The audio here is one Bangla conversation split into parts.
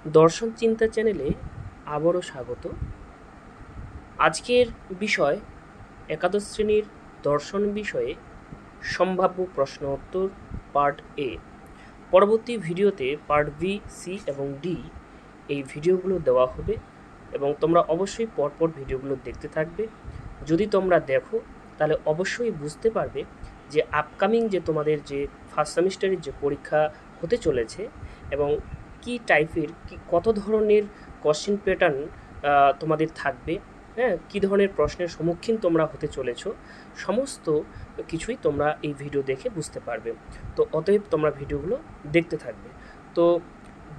দর্শন চিন্তা চ্যানেলে আবারও স্বাগত। আজকের বিষয় একাদশ শ্রেণীর দর্শন বিষয়ে সম্ভাব্য প্রশ্ন উত্তর পার্ট এ। পরবর্তী ভিডিওতে পার্ট বি, সি এবং ডি এই ভিডিওগুলো দেওয়া হবে এবং তোমরা অবশ্যই পরপর ভিডিওগুলো দেখতে থাকবে। যদি তোমরা দেখো তাহলে অবশ্যই বুঝতে পারবে যে আপকামিং যে তোমাদের যে ফার্স্ট সেমিস্টারের যে পরীক্ষা হতে চলেছে এবং কি টাইপের কত ধরনের কোশ্চেন প্যাটার্ন তোমাদের থাকবে, হ্যাঁ, কী ধরনের প্রশ্নের সম্মুখীন তোমরা হতে চলেছো, সমস্ত কিছুই তোমরা এই ভিডিও দেখে বুঝতে পারবে। তো অতএব তোমরা ভিডিওগুলো দেখতে থাকবে। তো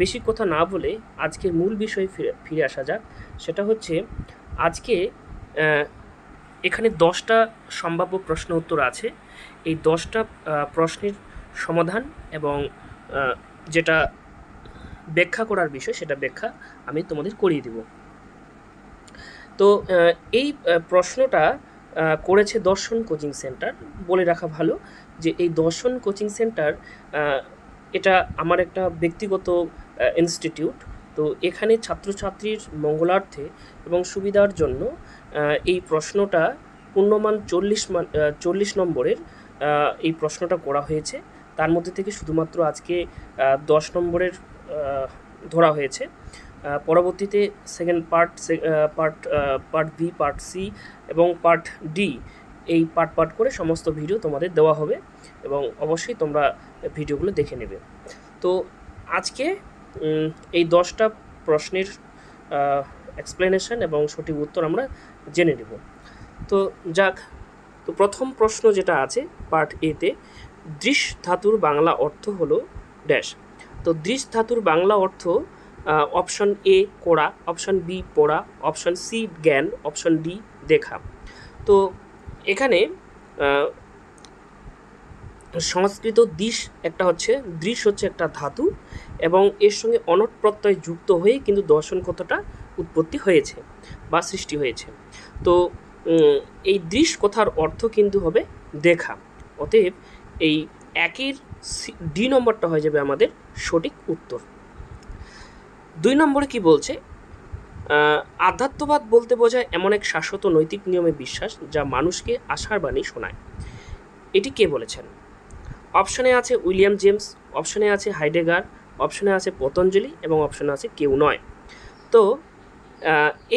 বেশি কথা না বলে আজকের মূল বিষয়ে ফিরে আসা যাক। সেটা হচ্ছে আজকে এখানে 10টা সম্ভাব্য প্রশ্ন উত্তর আছে। এই 10টা প্রশ্নের সমাধান এবং যেটা ব্যাখ্যা করার বিষয় সেটা ব্যাখ্যা আমি তোমাদের করিয়ে দেব। তো এই প্রশ্নটা করেছে দর্শন কোচিং সেন্টার। বলে রাখা ভালো যে এই দর্শন কোচিং সেন্টার এটা আমার একটা ব্যক্তিগত ইনস্টিটিউট। তো এখানে ছাত্রছাত্রীর মঙ্গলার্থে এবং সুবিধার জন্য এই প্রশ্নটা পূর্ণমান 40 নম্বরের এই প্রশ্নটা করা হয়েছে। তার মধ্যে থেকে শুধুমাত্র আজকে 10 নম্বরের ধরা হয়েছে। পরবর্তীতে second part B, part C এবং পার্ট ডি এই পার্ট করে সমস্ত ভিডিও তোমাদের দেওয়া হবে এবং অবশ্যই তোমরা ভিডিওগুলো দেখে নেবে। তো আজকে এই 10টা প্রশ্নের এক্সপ্লেনেশন এবং সঠিক উত্তর আমরা জেনে নেব। তো যাক, তো প্রথম প্রশ্ন যেটা আছে পার্ট এতে, দৃশ ধাতুর বাংলা অর্থ হলো ড্যাশ। তো দৃশ ধাতুর বাংলা অর্থ option A Koda, option B পোড়া, অপশন সি জ্ঞান, অপশন ডি দেখা। তো এখানে সংস্কৃত দৃশ হচ্ছে একটা ধাতু এবং এর সঙ্গে অনট প্রত্যয় যুক্ত হয়ে কিন্তু দর্শন কথাটা উৎপত্তি হয়েছে বা সৃষ্টি হয়েছে। তো এই দৃশ কথার অর্থ কিন্তু হবে দেখা। অতএব এই একের ডি নম্বরটা হয়ে যাবে আমাদের সঠিক উত্তর। 2 নম্বরে কি বলছে, আধ্যাত্মবাদ বলতে বোঝায় এমন এক শাশ্বত নৈতিক নিয়মে বিশ্বাস যা মানুষকে আশার বাণী শোনায়। এটি কে বলেছেন? অপশনে আছে উইলিয়াম জেমস, অপশনে আছে হাইডেগার, অপশনে আছে পতঞ্জলি এবং অপশনে আছে কেউ নয়। তো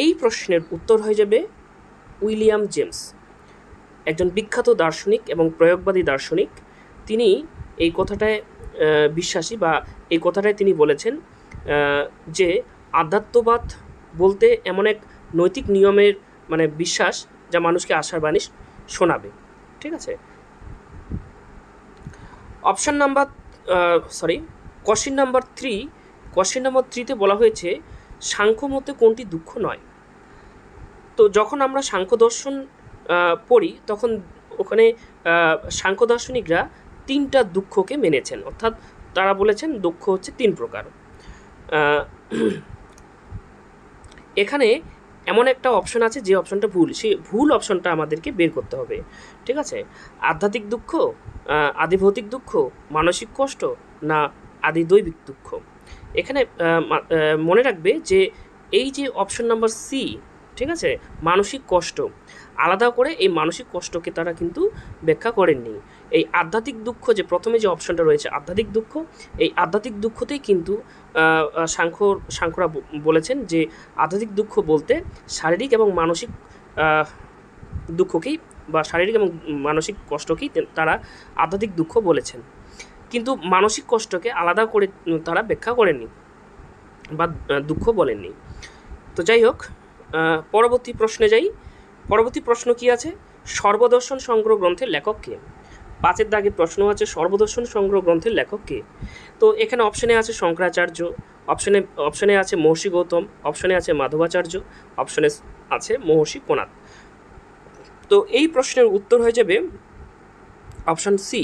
এই প্রশ্নের উত্তর হয়ে যাবে উইলিয়াম জেমস, একজন বিখ্যাত দার্শনিক এবং প্রয়োগবাদী দার্শনিক। তিনি এই কথাটায় বিশ্বাসী বা এই কথাটায় তিনি বলেছেন যে আধ্যাত্মবাদ বলতে এমন এক নৈতিক নিয়মের বিশ্বাস যা মানুষকে আশার বাণী শোনাবে। ঠিক আছে। কোশ্চেন নাম্বার 3তে বলা হয়েছে সাংখ্য মতে কোনটি দুঃখ নয়। তো যখন আমরা সাংখ্য দর্শন পড়ি তখন ওখানে সাংখ্য দার্শনিকরা 3টা দুঃখকে মেনেছেন, অর্থাৎ তারা বলেছেন দুঃখ হচ্ছে 3 প্রকার। এখানে এমন একটা অপশন আছে যে অপশনটা ভুল, সেই ভুল অপশনটা আমাদেরকে বের করতে হবে। ঠিক আছে। আধ্যাত্মিক দুঃখ, আদিভৌতিক দুঃখ, মানসিক কষ্ট না আদি দৈবিক দুঃখ। এখানে মনে রাখবে যে এই যে অপশন নাম্বার সি, ঠিক আছে, মানসিক কষ্ট, আলাদা করে এই মানসিক কষ্টকে তারা কিন্তু ব্যাখ্যা করেননি। এই আধ্যাত্মিক দুঃখ যে প্রথমে যে অপশনটা রয়েছে আধ্যাত্মিক দুঃখ, এই আধ্যাত্মিক দুঃখতেই কিন্তু সাংখ্যরা বলেছেন যে আধ্যাত্মিক দুঃখ বলতে শারীরিক এবং মানসিক দুঃখকেই বা শারীরিক এবং মানসিক কষ্টকেই তারা আধ্যাত্মিক দুঃখ বলেছেন, কিন্তু মানসিক কষ্টকে আলাদা করে তারা ব্যাখ্যা করেননি বা দুঃখ বলেননি। তো যাই হোক, পরবর্তী প্রশ্নে যাই। পরবর্তী প্রশ্ন কি আছে, সর্বদর্শন সংগ্রহ গ্রন্থের লেখক কে? 5-এর দাগে প্রশ্ন আছে সর্বদর্শন সংগ্রহ গ্রন্থের লেখক কে? তো এখানে অপশনে আছে শঙ্করাচার্য, অপশনে আছে মহর্ষি গৌতম, অপশনে আছে মাধবাচার্য, অপশনে আছে মহর্ষি কোনাদ। তো এই প্রশ্নের উত্তর হয়ে যাবে অপশন সি,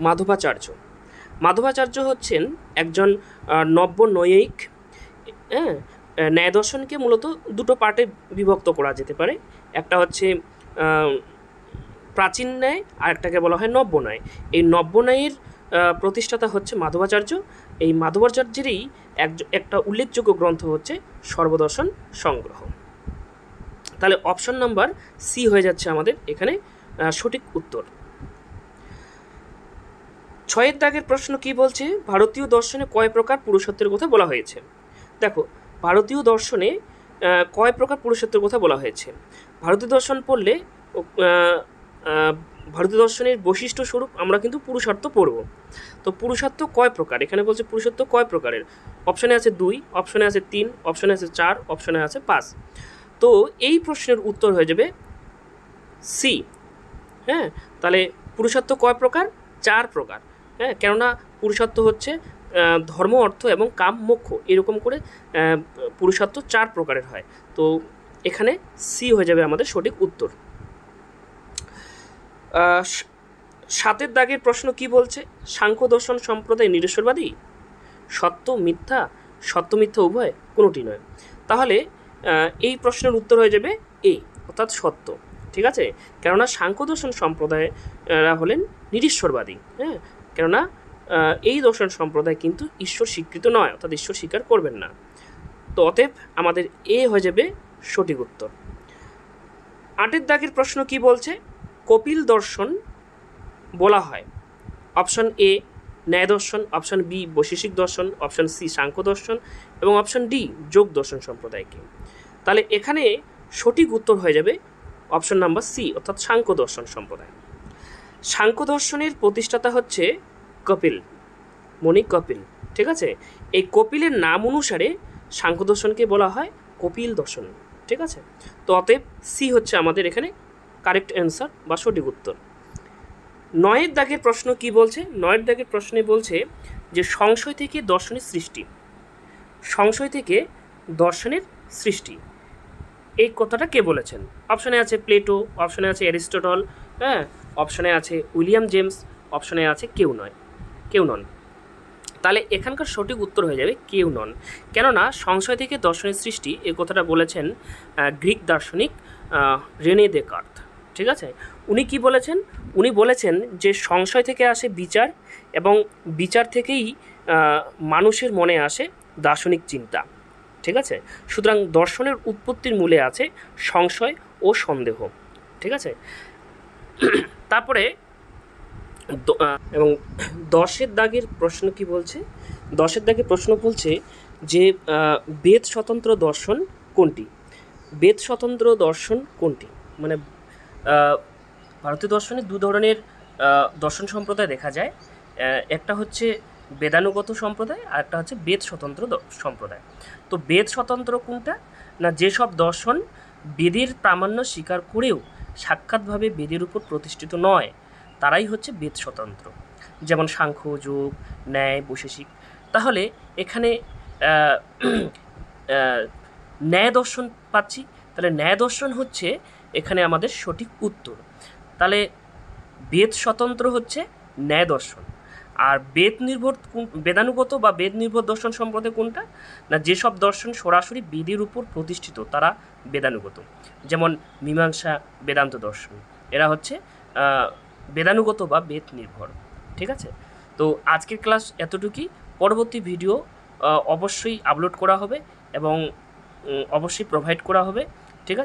মাধবাচার্য। মাধবাচার্য হচ্ছেন একজন নব্য নৈয়িক। হ্যাঁ, ন্যায় দর্শনকে মূলত 2টো পার্টে বিভক্ত করা যেতে পারে। একটা হচ্ছে প্রাচীন ন্যায় আর একটাকে বলা হয় নব্য ন্যায়। এই নব্য ন্যায়ের প্রতিষ্ঠাতা হচ্ছে মাধবাচার্য। এই মাধবাচার্যেরই একটা উল্লেখযোগ্য গ্রন্থ হচ্ছে সর্বদর্শন সংগ্রহ। তাহলে অপশন নাম্বার সি হয়ে যাচ্ছে আমাদের এখানে সঠিক উত্তর। 6 দাগের প্রশ্ন কি বলছে, ভারতীয় দর্শনে কয় প্রকার পুরুষত্বের কথা বলা হয়েছে। দেখো, ভারতীয় দর্শনে কয় প্রকার পুরুষত্বের কথা বলা হয়েছে। ভারতীয় দর্শন পড়লে ভারতীয় দর্শনের বৈশিষ্ট্য স্বরূপ আমরা কিন্তু পুরুষার্থ পড়ব। তো পুরুষার্থ কয় প্রকার, এখানে বলছে পুরুষার্থ কয় প্রকারের। অপশনে আছে 2, অপশনে আছে 3, অপশনে আছে 4, অপশনে আছে 5। তো এই প্রশ্নের উত্তর হয়ে যাবে সি। হ্যাঁ, তাহলে পুরুষার্থ কয় প্রকার, 4 প্রকার। হ্যাঁ, কেননা পুরুষার্থ হচ্ছে ধর্ম, অর্থ এবং কাম, মোক্ষ, এরকম করে পুরুষার্থ 4 প্রকারের হয়। তো এখানে সি হয়ে যাবে আমাদের সঠিক উত্তর। 7 দাগের প্রশ্ন কি বলছে, সাংখ্য দর্শন সম্প্রদায় নিরেশ্বরবাদী। সত্য মিথ্যা, সত্য মিথ্যা উভয়, কোনোটি নয়। তাহলে এই প্রশ্নের উত্তর হয়ে যাবে এ, অর্থাৎ সত্য। ঠিক আছে, কেননা সাংখ্য দর্শন সম্প্রদায়রা হলেন নিরীশ্বরবাদী। হ্যাঁ, কেননা এই দর্শন সম্প্রদায় কিন্তু ঈশ্বর স্বীকৃত নয়, অর্থাৎ ঈশ্বর স্বীকার করবেন না। তো অতএব আমাদের এ হয়ে যাবে সঠিক উত্তর। 8 দাগের প্রশ্ন কি বলছে, কপিল দর্শন বলা হয়। অপশন এ ন্যায় দর্শন, অপশন বি বৈশেষিক দর্শন, অপশন সি সাংখ্য দর্শন এবং অপশন ডি যোগ দর্শন সম্প্রদায়কে। তাহলে এখানে সঠিক উত্তর হয়ে যাবে অপশন নাম্বার সি, অর্থাৎ সাংখ্য দর্শন সম্প্রদায়। সাংখ্য দর্শনের প্রতিষ্ঠাতা হচ্ছে কপিল, মণি কপিল। ঠিক আছে, এই কপিলের নাম অনুসারে সাংখ্য দর্শনকে বলা হয় কপিল দর্শন। ঠিক আছে, তো অতএব সি হচ্ছে আমাদের এখানে কারেক্ট অ্যান্সার বা সঠিক উত্তর। 9 দাগের প্রশ্ন কি বলছে, 9 দাগের প্রশ্নে বলছে যে সংশয় থেকে দর্শনের সৃষ্টি। সংশয় থেকে দর্শনের সৃষ্টি, এই কথাটা কে বলেছেন। অপশনে আছে প্লেটো, অপশনে আছে অ্যারিস্টটল, হ্যাঁ, অপশনে আছে উইলিয়াম জেমস, অপশনে আছে কেউ নন। তাহলে এখানকার সঠিক উত্তর হয়ে যাবে কেউ নন। কেননা সংশয় থেকে দর্শনের সৃষ্টি এই কথাটা বলেছেন গ্রিক দার্শনিক রেনে দেকার্ত। ঠিক আছে, উনি কি বলেছেন, উনি বলেছেন যে সংশয় থেকে আসে বিচার এবং বিচার থেকেই মানুষের মনে আসে দার্শনিক চিন্তা। ঠিক আছে, সুতরাং দর্শনের উৎপত্তির মূলে আছে সংশয় ও সন্দেহ। ঠিক আছে, তারপরে এবং 10 দাগের প্রশ্ন কি বলছে, 10 দাগের প্রশ্ন বলছে যে বেদ স্বতন্ত্র দর্শন কোনটি। বেদ স্বতন্ত্র দর্শন কোনটি, মানে ভারতীয় দর্শনে 2 ধরনের দর্শন সম্প্রদায় দেখা যায়। একটা হচ্ছে বেদানুগত সম্প্রদায়, আর একটা হচ্ছে বেদ স্বতন্ত্র সম্প্রদায়। তো বেদ স্বতন্ত্র কোনটা না, যেসব দর্শন বেদের প্রামাণ্য স্বীকার করেও সাক্ষাৎভাবে বেদের উপর প্রতিষ্ঠিত নয়, তারাই হচ্ছে বেদ স্বতন্ত্র, যেমন সাংখ্য, যোগ, ন্যায়, বৈশেষিক। তাহলে এখানে ন্যায় দর্শন পাচ্ছি, তাহলে ন্যায় দর্শন হচ্ছে এখানে আমাদের সঠিক উত্তর। তাহলে বেদ স্বতন্ত্র হচ্ছে ন্যায় দর্শন। আর বেদানুগত বা বেদ নির্ভর দর্শন সম্প্রদায় কোনটা না, যেসব দর্শন সরাসরি বেদের উপর প্রতিষ্ঠিত তারা বেদানুগত, যেমন মীমাংসা, বেদান্ত দর্শন, এরা হচ্ছে বেদানুগত বা বেদ নির্ভর। ঠিক আছে, তো আজকের ক্লাস এতটুকুই। পরবর্তী ভিডিও অবশ্যই আপলোড করা হবে এবং অবশ্যই প্রোভাইড করা হবে। ঠিক আছে।